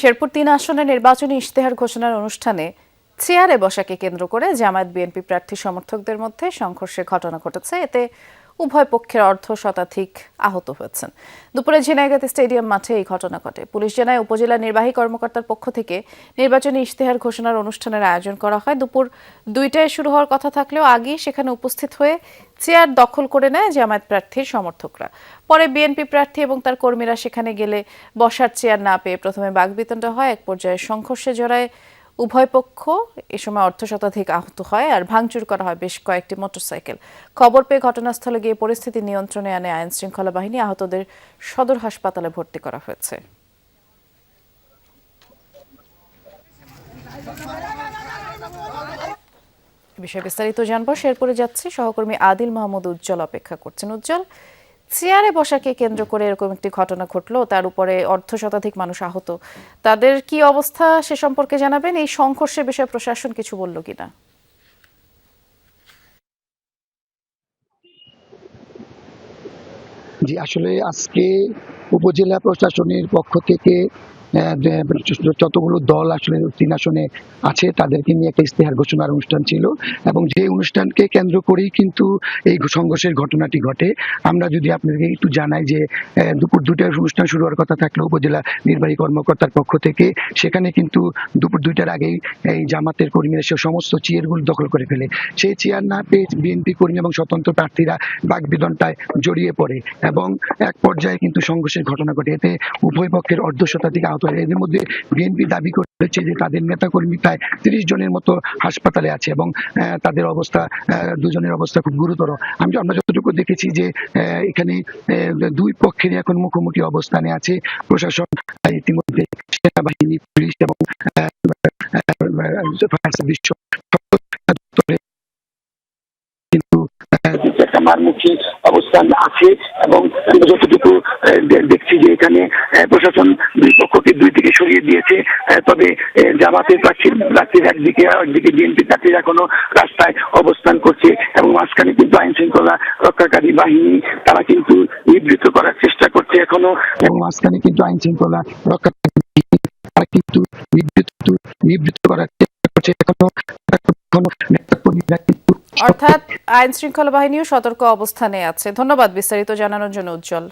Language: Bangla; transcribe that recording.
শেরপুর ৩ আসনের নির্বাচনী ইশতেহার ঘোষণার অনুষ্ঠানে চেয়ারে বসাকে কেন্দ্র করে জামায়াত বিএনপি প্রার্থী সমর্থকদের মধ্যে সংঘর্ষের ঘটনা ঘটেছে। এতে উভয় পক্ষের অর্ধ শতাধিক আহত হয়েছেন। দুপুরে ঝিনাইগাতি স্টেডিয়াম মাঠে এই ঘটনা ঘটে। পুলিশ জানায়, উপজেলা নির্বাহী কর্মকর্তার পক্ষ থেকে নির্বাচনী ইশতেহার ঘোষণার অনুষ্ঠানের আয়োজন করা হয়। দুপুর 2টায় শুরু হওয়ার কথা থাকলেও আগেই সেখানে উপস্থিত হয়ে চেয়ার দখল করে নেয় জামায়াত প্রার্থীর সমর্থকরা। পরে বিএনপি প্রার্থী এবং তার কর্মীরা সেখানে গেলে বসার চেয়ার না পেয়ে প্রথমে বাকবিতণ্ডা হয়। এক পর্যায়ে সংঘর্ষে জড়ায় উভয় পক্ষ। এ সময় অর্ধ শতাধিক আহত হয় আর ভাঙচুর করা হয় বেশ কয়েকটি মোটরসাইকেল। খবর পেয়ে ঘটনাস্থলে গিয়ে পরিস্থিতি নিয়ন্ত্রণে আনে আইন শৃঙ্খলা বাহিনী। আহতদের সদর হাসপাতালে ভর্তি করা হয়েছে। বিষয়ে বিস্তারিত জানবো, শেরপুরে যাচ্ছি। সহকর্মী আদিল মাহমুদ উজ্জ্বল অপেক্ষা করছেন। উজ্জ্বল, চেয়ারে বসাকে কেন্দ্র করে এরকম একটি ঘটনা ঘটলো, তার উপরে অর্ধ শতাধিক মানুষ আহত, তাদের কি অবস্থা সে সম্পর্কে জানাবেন? এই সংঘর্ষের বিষয়ে প্রশাসন কিছু বলল কিনা? জি, আসলে আজকে উপজেলা প্রশাসনের পক্ষ থেকে যতগুলো দল আসলে ৩ আসনে আছে তাদেরকে নিয়ে একটা ইশতেহার ঘোষণার অনুষ্ঠান ছিল এবং যে অনুষ্ঠানকে কেন্দ্র করেই কিন্তু এই সংঘর্ষের ঘটনাটি ঘটে। আমরা যদি আপনাদেরকে একটু জানাই যে দুপুর 2টায় অনুষ্ঠান শুরু হওয়ার কথা থাকলেও উপজেলা নির্বাহী কর্মকর্তার পক্ষ থেকে সেখানে কিন্তু দুপুর 2টার আগেই এই জামাতের কর্মীরা সে সমস্ত চেয়ারগুলো দখল করে ফেলে। সেই চেয়ার না পেয়ে বিএনপি কর্মী এবং স্বতন্ত্র প্রার্থীরা বাকবিতণ্ডায় জড়িয়ে পড়ে এবং এক পর্যায়ে কিন্তু সংঘর্ষের ঘটনা ঘটে। এতে উভয় পক্ষের অর্ধ শতাধিক আহত হয়। এর মধ্যে বিএনপি দাবি করেছে যে তাদের নেতাকর্মী প্রায় 30 জনের মতো হাসপাতালে আছে এবং তাদের অবস্থা, দুজনের অবস্থা খুব গুরুতর। আমরা যতটুকু দেখেছি যে এখানে দুই পক্ষেরই এখন মুখোমুখি অবস্থানে আছে প্রশাসন। ইতিমধ্যে সেনাবাহিনী, পুলিশ এবং ফায়ার সার্ভিস কিন্তু একটা মারমুখী অবস্থান আছে এবং যতটুকু দেখছি যে এখানে প্রশাসন দুই পক্ষকে দুই দিকে সরিয়ে দিয়েছে। তবে জামাতের প্রার্থীর একদিকে বিএনপি প্রার্থীরা এখনো রাস্তায় অবস্থান করছে এবং মাঝখানে কিন্তু আইন শৃঙ্খলা রক্ষাকারী বাহিনী তারা কিন্তু নিবৃত্ত করার চেষ্টা করছে এখনো, এবং মাঝখানে কিন্তু আইন শৃঙ্খলা রক্ষাকারী তারা কিন্তু নিবৃত্ত করার চেষ্টা করছে এখনো। অর্থাৎ আইন শৃঙ্খলা বাহিনীও সতর্ক অবস্থানে আছে। ধন্যবাদ বিস্তারিত জানানোর জন্য উজ্জ্বল।